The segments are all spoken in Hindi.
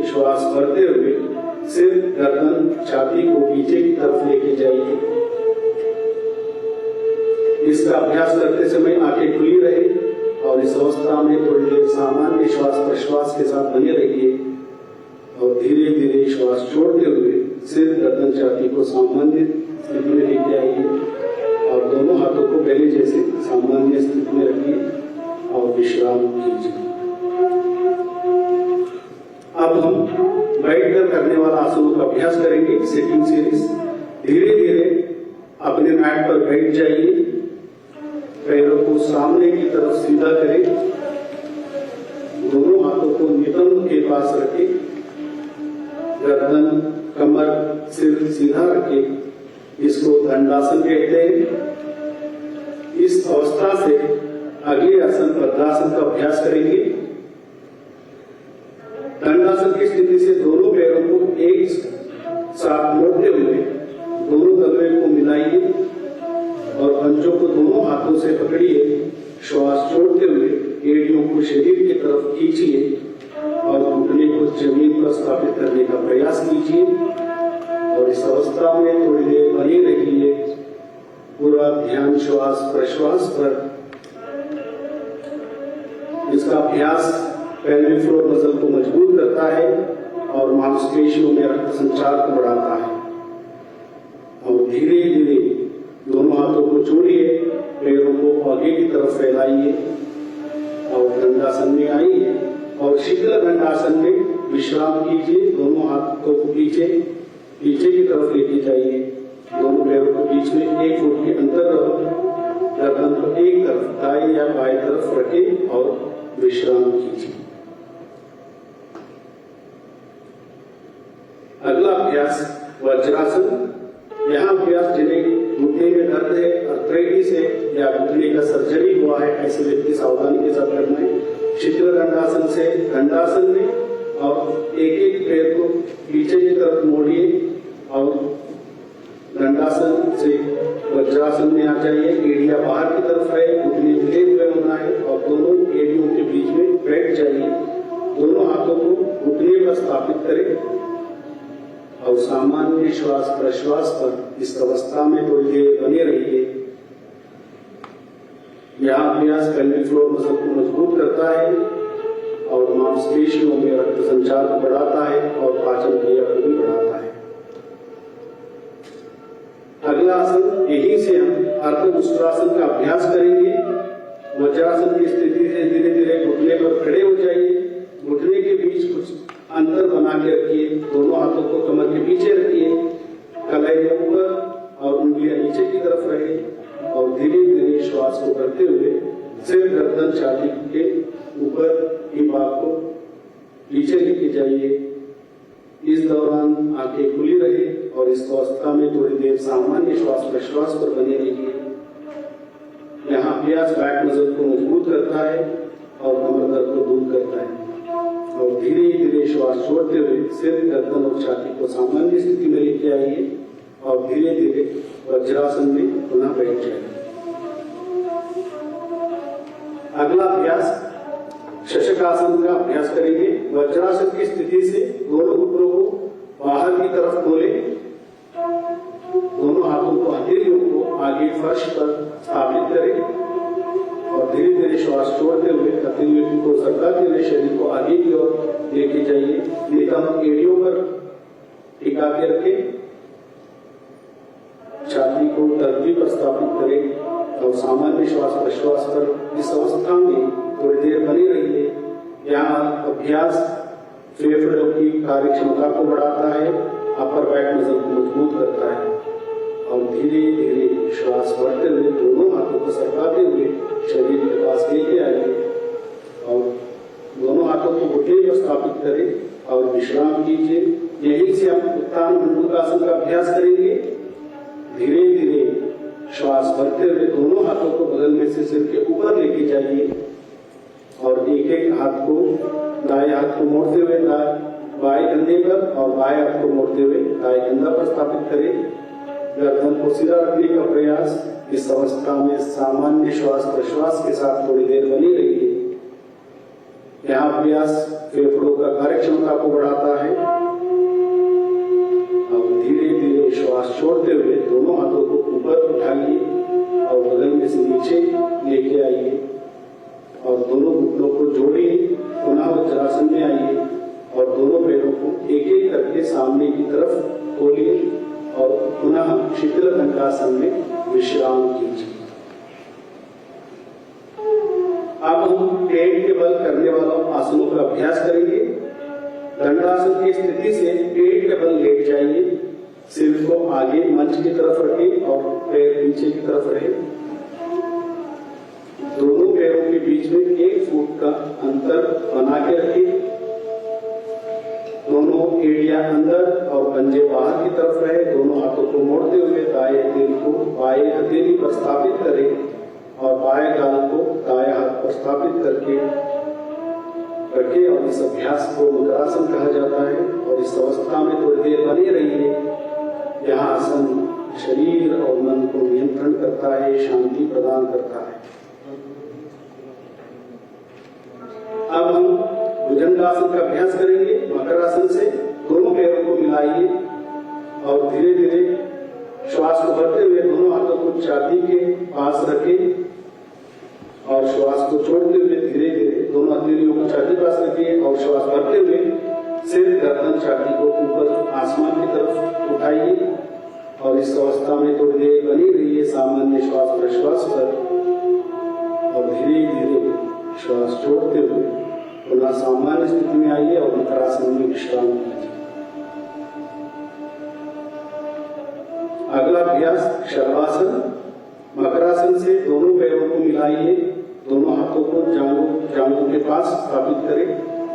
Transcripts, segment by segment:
श्वास भरते हुए सिर, गर्दन, छाती को पीछे की तरफ लेके जाइए। इसका अभ्यास करते समय आंखें खुली रहे और इस अवस्था में थोड़ी देर सामान्य श्वास प्रश्वास के साथ बने रहिए और धीरे धीरे श्वास छोड़ते हुए सिर, गर्दन, छाती को सामान्य स्थिति में लेके आइए और दोनों हाथों को पहले जैसे सामान्य स्थिति में रखिए और विश्राम कीजिए। अब हम बैठकर करने वाला आसनों का अभ्यास करेंगे, सिटिंग सीरीज। धीरे धीरे अपने मैट पर बैठ जाइए, पैरों को सामने की तरफ सीधा करें, दोनों हाथों को नितंब के पास रखें, गर्दन, कमर, सिर सीधा रखें। इसको दंडासन कहते हैं। इस अवस्था से अगले आसन भद्रासन का अभ्यास करेंगे। दंडासन की स्थिति से दोनों पैरों को एक साथ मोड़ते हुए दोनों तलवे को मिलाइए और पंजों को दोनों हाथों से पकड़िए। श्वास छोड़ते हुए एड़ियों को शरीर की तरफ खींचिए और घुटने को जमीन पर स्थापित करने का प्रयास कीजिए और इस अवस्था में थोड़ी देर बने रहिए। पूरा ध्यान श्वास प्रश्वास पर। इसका अभ्यास पेल्विक फ्लोर मसल को मजबूत करता है और मांसपेशियों में रक्त संचार को बढ़ाता है। और धीरे धीरे दोनों हाथों को जोड़िए, पैरों को आगे की तरफ फैलाइए और दंडासन में आइए और शीतल दंडासन में विश्राम कीजिए। दोनों हाथों को पीछे की तरफ लेके जाइए, दोनों पैरों के बीच में 1 फुट के अंतर रहो, गर्दन को एक तरफ दाएं या बाएं तरफ रखें और विश्राम कीजिए। अगला अभ्यास वज्रासन। यहाँ अभ्यास जिन्हें घुटने में दर्द है, आर्थराइटिस है या घुटने का सर्जरी हुआ है, ऐसे व्यक्ति सावधानी के साथ करना है। शीतल दंडासन से दंडासन में और एक एक पैर को पीछे की तरफ मोड़िए और दंडासन से वज्रासन में आ जाइए। एड़ियां बाहर की तरफ है, घुटने मिले हुए होना है और दोनों एड़ियों के बीच में बैठ जाइए। दोनों हाथों को घुटने पर स्थापित करें और सामान्य श्वास प्रश्वास पर इस अवस्था में थोड़ी देर बने रहिए। यह अभ्यास पेल्विक फ्लोर मसल को मजबूत करता है और मांसपेशियों में रक्त संचार को बढ़ाता है और पाचन क्रिया को भी बढ़ाता है। अगला आसन, यहीं से हम अर्धमुष्टासन का अभ्यास करेंगे। वज्रासन की स्थिति से धीरे धीरे घुटने पर खड़े हो जाइए। घुटने के बीच कुछ अंतर बना के रखिए, दोनों हाथों को कमर के पीछे रखिए, कलाई ऊपर और उंगलियां नीचे की तरफ रहे और धीरे धीरे श्वास को करते हुए सिर, गर्दन, छाती के ऊपर की भाग को पीछे लेके जाइए। इस दौरान आंखें खुली रहे और इस अवस्था में थोड़ी देर सामान्य श्वास प्रश्वास पर बने रहिए। यहाँ अभ्यास बैक मसल को मजबूत करता है और कमर दर्द को दूर करता है। और धीरे धीरे श्वास छोड़ते हुए सिर, गर्दन और छाती को सामान्य स्थिति में लेके आइए और धीरे धीरे वज्रासन में पुनः बैठ जाइए। अगला अभ्यास शशकासन का अभ्यास करेंगे। वज्रासन की स्थिति से दोनों घुटनों को बाहर की तरफ खोले, दोनों हाथों को हथेलियों को आगे फर्श पर स्थापित करें और धीरे धीरे श्वास छोड़ते हुए हथेलियों को सरकाते हुए शरीर को आगे की ओर लेके जाइए। नितंब एड़ियों पर टिका के रखें, छाती को धरती पर स्थापित करें और सामान्य श्वास प्रश्वास पर इस अवस्था में थोड़ी देर बने रहिए। यहाँ अभ्यास फेफड़ों की कार्यक्षमता को बढ़ाता है, अपर बैक मसल को मजबूत करता है और धीरे धीरे श्वास भरते हुए दोनों हाथों को सरकाते हुए शरीर के पास लेके आइए और दोनों हाथों को घुटने पर स्थापित करें और विश्राम कीजिए। यहीं से हम उत्तान मंडूकासन का अभ्यास करेंगे। धीरे धीरे श्वास भरते हुए दोनों हाथों को बगल में से सिर के ऊपर लेके जाइए और एक एक हाथ को दाएं हाथ को मोड़ते हुए बाएं कंधे पर और बाएं हाथ को मोड़ते हुए दाएं कंधा पर स्थापित करें। गर्दन को सीधा रखने का प्रयास। इस अवस्था में सामान्य श्वास प्रश्वास के साथ थोड़ी देर बनी रहिए। यहाँ अभ्यास फेफड़ों का कार्यक्षमता को बढ़ाता है। अब धीरे धीरे श्वास छोड़ते हुए दोनों हाथों को ऊपर उठाइए और बगल में से नीचे लेके आइए और दोनों घुटनों को जोड़िए। पुनः वज्रासन में आइए और दोनों पैरों को एक एक करके सामने की तरफ खोलिए और पुनः शीतल दंडासन में विश्राम कीजिए। अब हम पेट के बल करने वालों आसनों का अभ्यास करेंगे। दंडासन की स्थिति से पेट के बल लेट जाइए, सिर को आगे मंच की तरफ रखें और पैर पीछे की तरफ रहे। दोनों पैरों के बीच में 1 फुट का अंतर बना के रखें। दोनों एड़ियां अंदर और पंजे बाहर की तरफ रहे। दोनों हाथों को मोड़ते हुए दाएं हथेली को बाएं हथेली पर स्थापित करें और बाएं गाल को दाएं हाथ पर स्थापित करके रखें। और इस अभ्यास को मुद्रासन कहा जाता है। और इस अवस्था में थोड़ी देर बने रहिए। यह आसन शरीर और मन को नियंत्रण करता है, शांति प्रदान करता है। अब हम भुजंगासन का अभ्यास करेंगे। मकरासन से दोनों पैरों को मिलाइए और धीरे धीरे श्वास को भरते हुए दोनों हाथों को छाती के पास रखें और श्वास को छोड़ते हुए धीरे धीरे दोनों हथेलियों को छाती पास रखिए और श्वास भरते हुए सिर गर्दन छाती को ऊपर आसमान की तरफ उठाइए। और इस अवस्था में थोड़ी देर बनी रहिए सामान्य श्वास प्रश्वास पर और धीरे धीरे श्वास छोड़ते हुए पुनः सामान्य स्थिति में आइए और मकरासन में विश्राम कीजिए। अगला अभ्यास शर्वासन। मकरासन से दोनों पैरों को मिलाइए, दोनों हाथों को जांघों के पास स्थापित करें,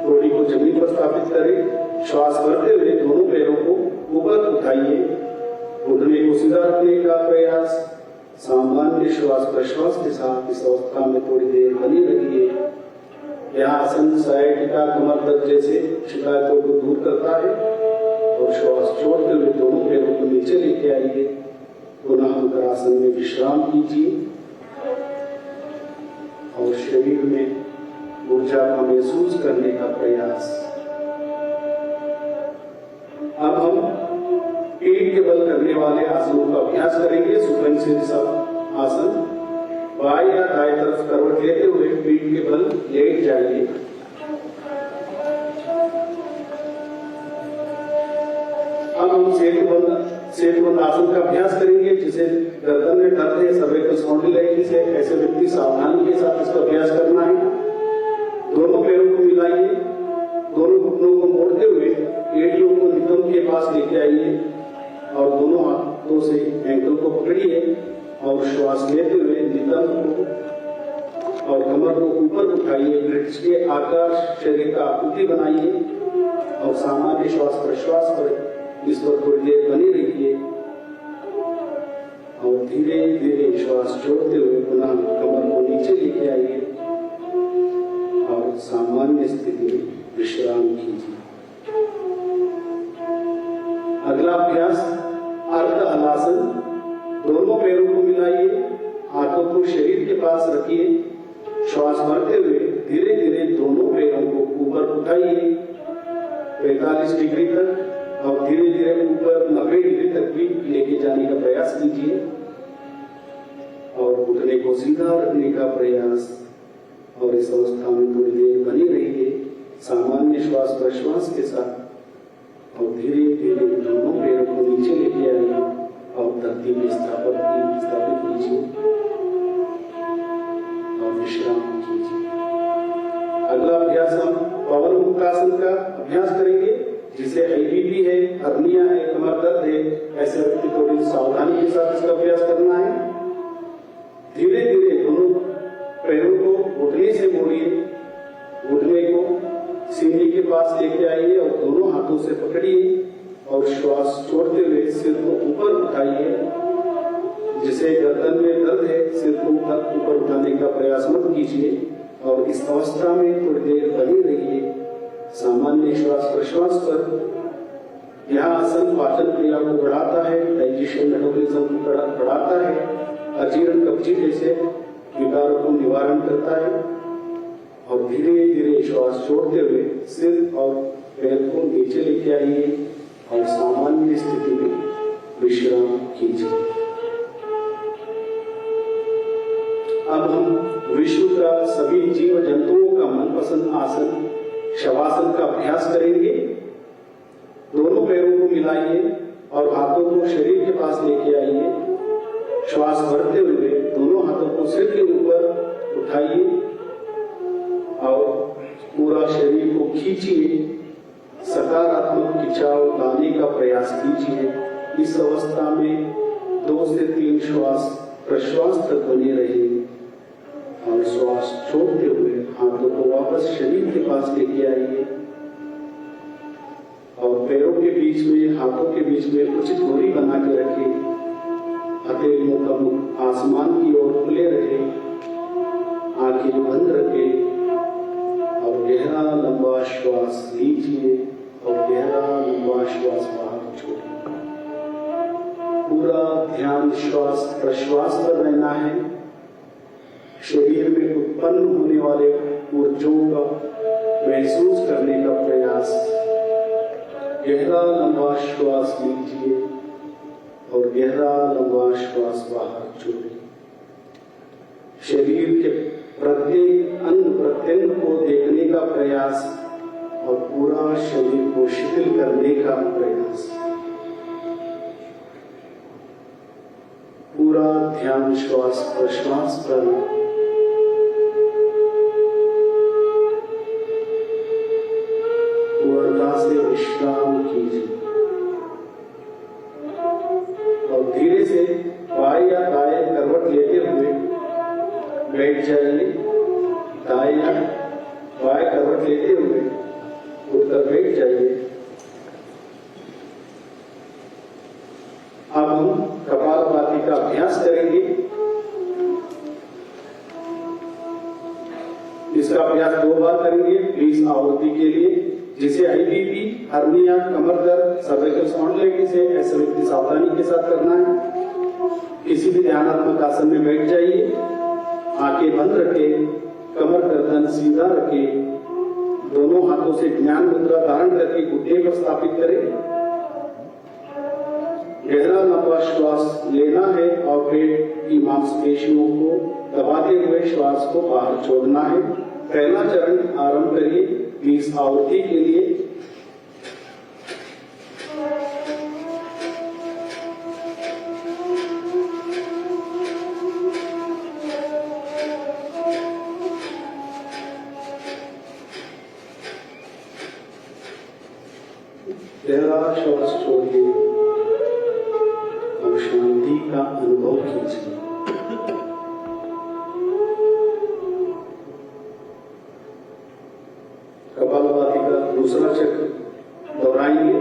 थोड़ी को जमीन पर स्थापित करें। श्वास भरते हुए दोनों पैरों को ऊपर उठाइए, घुटने को सीधा रखने का प्रयास। सामान्य श्वास प्रश्वास के साथ इस अवस्था में थोड़ी देर बनी रहिए। यह आसन साइटिका कमर दर्द जैसे शिकायतों को दूर करता है। और श्वास छोड़ते हुए दोनों पैरों को नीचे लेके आइए, पुनः मकरासन में विश्राम कीजिए और शरीर में ऊर्जा का महसूस करने का प्रयास। अब हम पेट के बल करने वाले आसनों का अभ्यास करेंगे। सुपन शीर्षक आसन। बाएं या दाएं तरफ करवट लेते हुए पीठ के बल लेट जाइए। अब हम सेतुबंध आसन का अभ्यास करेंगे, जिसे गर्दन में दर्द है, सर्वाइकल स्पॉन्डिलाइटिस है, ऐसे व्यक्ति सावधानी के साथ इसका अभ्यास करना है। दोनों पैरों को मिलाइए, दोनों घुटनों को मोड़ते हुए एड़ियों को नितंब के पास लेके आइए और दोनों हाथों से एंकल को पकड़िए और श्वास लेते हुए नितंब को और कमर को ऊपर उठाइए। वृक्ष के आकार शरीर का आकृति बनाइए और सामान्य श्वास प्रश्वास पर इस पर थोड़ी देर बनी रहिए और धीरे धीरे श्वास छोड़ते हुए पुनः कमर को नीचे लेके आइए और सामान्य स्थिति में विश्राम कीजिए। अगला अभ्यास अर्ध हलासन। दोनों पैरों को मिलाइए, हाथों को शरीर के पास रखिए, श्वास भरते हुए धीरे धीरे दोनों पैरों को ऊपर उठाइए 45 डिग्री तक और धीरे धीरे ऊपर 90 डिग्री तक भी लेके जाने का प्रयास कीजिए और घुटने को सीधा रखने का प्रयास। और इस अवस्था में थोड़ी देर बनी रहिए सामान्य श्वास प्रश्वास के साथ और धीरे धीरे दोनों पैरों को नीचे लेके आइए और धरती में स्थापित कीजिए और विश्राम कीजिए। अगला अभ्यास हम पवन मुक्तासन का अभ्यास करेंगे, जिसे IBP है, हर्निया है, कमर दर्द है, ऐसे व्यक्ति थोड़ी सावधानी के साथ इसका अभ्यास करना है। धीरे धीरे दोनों पैरों को घुटने से मोड़िए, घुटने को सीने के पास लेके आइए और दोनों हाथों से पकड़िए और श्वास छोड़ते हुए सिर को ऊपर उठाइए। जिसे गर्दन में दर्द है, सिर को ऊपर उठाने का प्रयास मत कीजिए और इस अवस्था में थोड़ी देर बनी रहिए सामान्य श्वास प्रश्वास पर। यह आसन पाचन क्रिया को बढ़ाता है, डाइजेशन मेटाबॉलिज्म को बढ़ाता है, अजीर्ण कब्जी जैसे विकारों को निवारण करता है और धीरे धीरे श्वास छोड़ते हुए सिर और पैर को नीचे लेके आइए और सामान्य स्थिति में विश्राम कीजिए। अब हम विश्व का सभी जीव जंतुओं का मनपसंद आसन शवासन का अभ्यास करेंगे। दोनों पैरों को मिलाइए और हाथों को शरीर के पास लेके आइए। श्वास भरते हुए दोनों हाथों को सिर के ऊपर उठाइए और पूरा शरीर को खींचिए। सकारात्मक खिंचाव लाने का प्रयास कीजिए। इस अवस्था में 2 से 3 श्वास प्रश्वास तक बने रहे और श्वास छोड़ते हुए हाथों को वापस शरीर के पास लेके आइए और पैरों के बीच में हाथों के बीच में उचित दूरी बना के रखिए। हथेलियों का मुख आसमान की ओर खुले रहे, आंखें बंद रखे और गहरा लंबा श्वास लीजिए और गहरा लंबा श्वास बाहर छोड़िए। पूरा ध्यान श्वास प्रश्वास पर रहना है। शरीर में उत्पन्न होने वाले ऊर्जाओं का महसूस करने का प्रयास। गहरा लंबा श्वास लीजिए और गहरा लंबा श्वास बाहर छोड़िए। शरीर के प्रत्येक अंग प्रत्यंग को देखने का प्रयास और पूरा शरीर को शिथिल करने का प्रयास। पूरा ध्यान श्वास प्रश्वास पर। पूर्णता से विश्राम कीजिए और धीरे से बाएं या दाएं करवट लेते हुए बैठ जाइए। दाएं या बाएं करवट लेते हुए उठकर बैठ जाइए। अब हम कपालभाति का अभ्यास करेंगे। इसका अभ्यास 2 बार करेंगे 20 आवृत्ति के लिए। जिसे आईबीपी, हर्निया, कमर दर्द, सर्वाइकल स्पॉन्डिलाइटिस है, ऐसे व्यक्ति सावधानी के साथ करना है। किसी भी ध्यानात्मक आसन में बैठ जाइए। आंखें बंद रखें, कमर गर्दन सीधा रखें। दोनों हाथों से ज्ञान मुद्रा धारण करके घुटने पर स्थापित करें। गहरा लंबा श्वास लेना है और पेट की मांसपेशियों को दबाते हुए श्वास को बाहर छोड़ना है। पहला चरण आरंभ करिए 20 आवृत्ति के लिए। गहरा श्वास छोड़िए और शांति का अनुभव कीजिए। कपालभाति का दूसरा चक्र दोहराएंगे।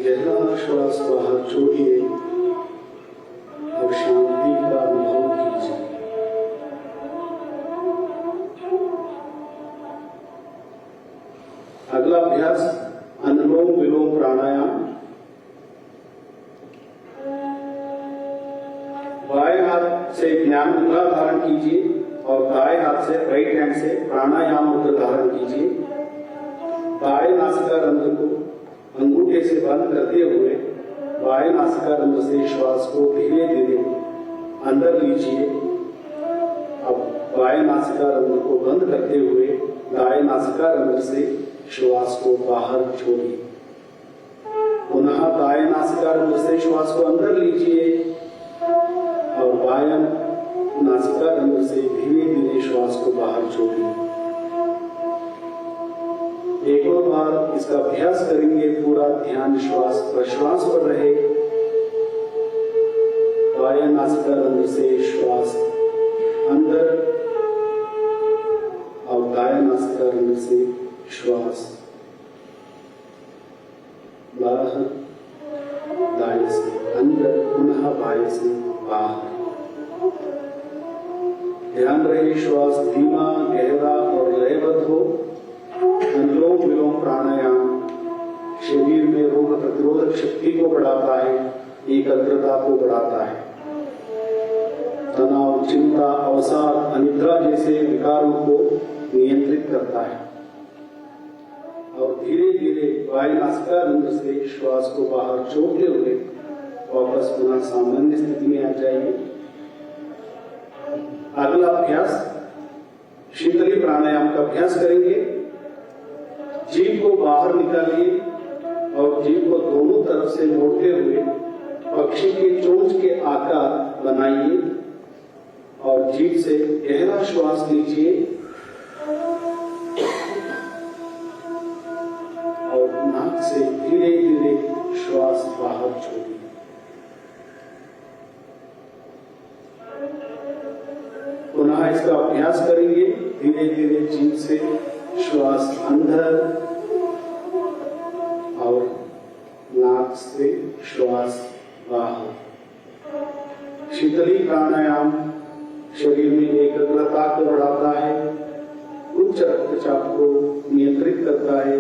गहरा श्वास बाहर छोड़िए और शांति का अनुभव कीजिए। अगला अभ्यास अनुलोम विलोम प्राणायाम। बाएं हाथ से ज्ञान मुद्रा धारण कीजिए और दाएं हाथ से राइट हैंड से प्राणायाम मुद्रा धारण कीजिए। बाएं नासिका रंध्र को अंगूठे से बंद करते हुए बाएं नासिका रंध्र से श्वास को धीरे धीरे अंदर लीजिए। अब बाएं नासिका रंध्र को बंद करते हुए दाएं नासिका रंध्र से श्वास को बाहर छोड़िए। पुनः दाएं नासिका रंध्र से श्वास को अंदर लीजिए और बाएं नासिका रंध्र से धीरे धीरे श्वास को बाहर छोड़िए। एक और बार इसका अभ्यास करेंगे। पूरा ध्यान श्वास प्रश्वास पर रहे। बाएं नासिका रंध्र से श्वास अंदर और दाएं नासिका रंध्र से श्वास बाहर। दाएं से अंदर पुनः बाएं से बाहर। ध्यान रहे श्वास धीमा, गहरा और लयबद्ध हो। अनुलोम विलोम प्राणायाम शरीर में रोग प्रतिरोधक शक्ति को बढ़ाता है, एकाग्रता को बढ़ाता है। तनाव, चिंता, अवसाद, अनिद्रा जैसे विकारों को नियंत्रित करता है और धीरे धीरे वायु नासिका रंध्र से श्वास को बाहर छोड़ते हुए वापस पुनः सामान्य स्थिति में आ जाइए। अगला अभ्यास शीतली प्राणायाम का अभ्यास करेंगे। जीभ को बाहर निकालिए और जीभ को दोनों तरफ से मोड़ते हुए पक्षी के चोंच के आकार बनाइए और जीभ से गहरा श्वास लीजिए और नाक से धीरे धीरे श्वास बाहर छोड़िए। पुनः इसका अभ्यास करेंगे। धीरे धीरे जीभ से श्वास अंदर और नाक से श्वास बाहर। शीतली प्राणायाम शरीर में एकाग्रता को बढ़ाता है, उच्च रक्तचाप को नियंत्रित करता है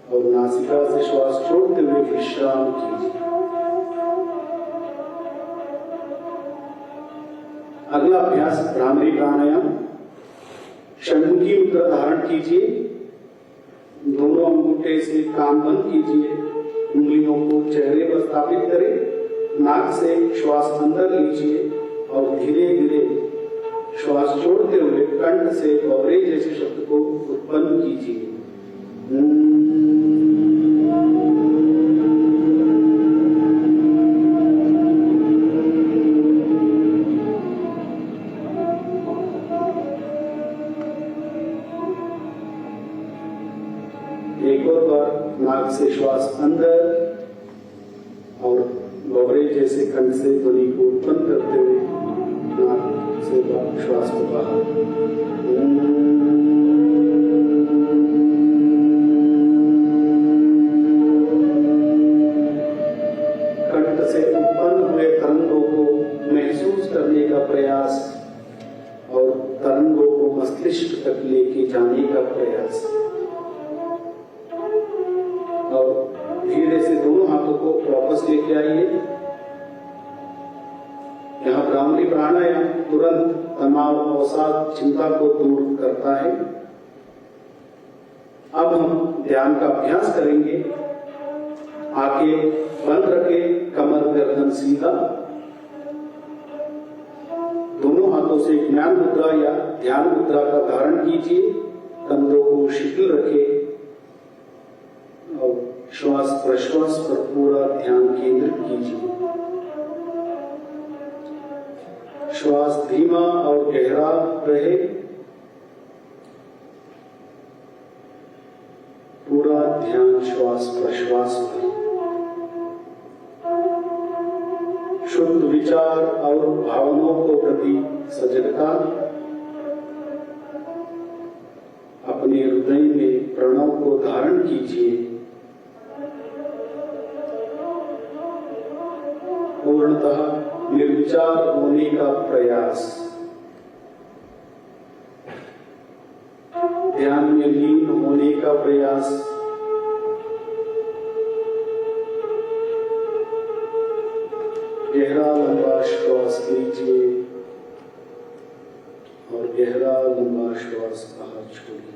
और नासिका से श्वास छोड़ते हुए विश्राम कीजिए। अगला अभ्यास भ्रामरी प्राणायाम। षण्मुखी मुद्रा धारण कीजिए। दोनों अंगूठे से कान बंद कीजिए। उंगलियों को चेहरे पर स्थापित करें। नाक से श्वास अंदर लीजिए और धीरे धीरे श्वास छोड़ते हुए कंठ से बवरे जैसे शब्द को उत्पन्न कीजिए। एक और बार नाक से श्वास अंदर और बवरे जैसे कंठ से ध्वनि को उत्पन्न करते हुए नाक से श्वास को बाहर। कंठ से उत्पन्न हुए तरंगों को महसूस करने का प्रयास और तरंगों को मस्तिष्क तक लेके जाने का प्रयास। और धीरे से दोनों हाथों को वापस लेके आइए। यहाँ भ्रामरी प्राणायाम तुरंत तनाव, अवसाद, चिंता को दूर करता है। अब हम ध्यान का अभ्यास करेंगे। आंखें बंद रखें, कमर गर्दन सीधा। दोनों हाथों से ज्ञान मुद्रा या ध्यान मुद्रा का धारण कीजिए। कंधों को शिथिल रखें और श्वास प्रश्वास पर पूरा ध्यान केंद्रित कीजिए। श्वास धीमा और गहरा रहे। पूरा ध्यान श्वास प्रश्वास पर। शुद्ध विचार और भावनाओं को प्रति सजगता। अपने हृदय में प्रणव को धारण कीजिए। पूर्णतः निर्विचार होने का प्रयास। ध्यान में लीन होने का प्रयास। गहरा लंबा श्वास लीजिए और गहरा लंबा श्वास बाहर छोड़िए।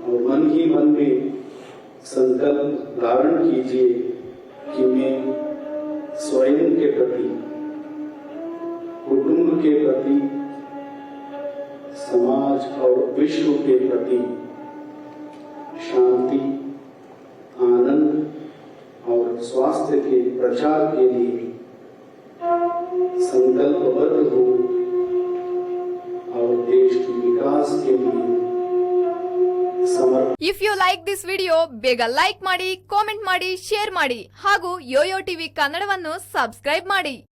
और मन ही मन में संकल्प धारण कीजिए कि मैं स्वयं के प्रति, कुटुंब के प्रति, समाज और विश्व के प्रति शांति, आनंद और स्वास्थ्य के प्रचार के लिए संकल्पबद्ध हो और देश के विकास के लिए If you like this video, ಬೇಗ ಲೈಕ್ ಮಾಡಿ, ಕಾಮೆಂಟ್ ಮಾಡಿ, ಶೇರ್ ಮಾಡಿ ಹಾಗೂ ಯೋಯೋ ಟಿವಿ ಕನ್ನಡವನ್ನು ಸಬ್ಸ್ಕ್ರೈಬ್ ಮಾಡಿ.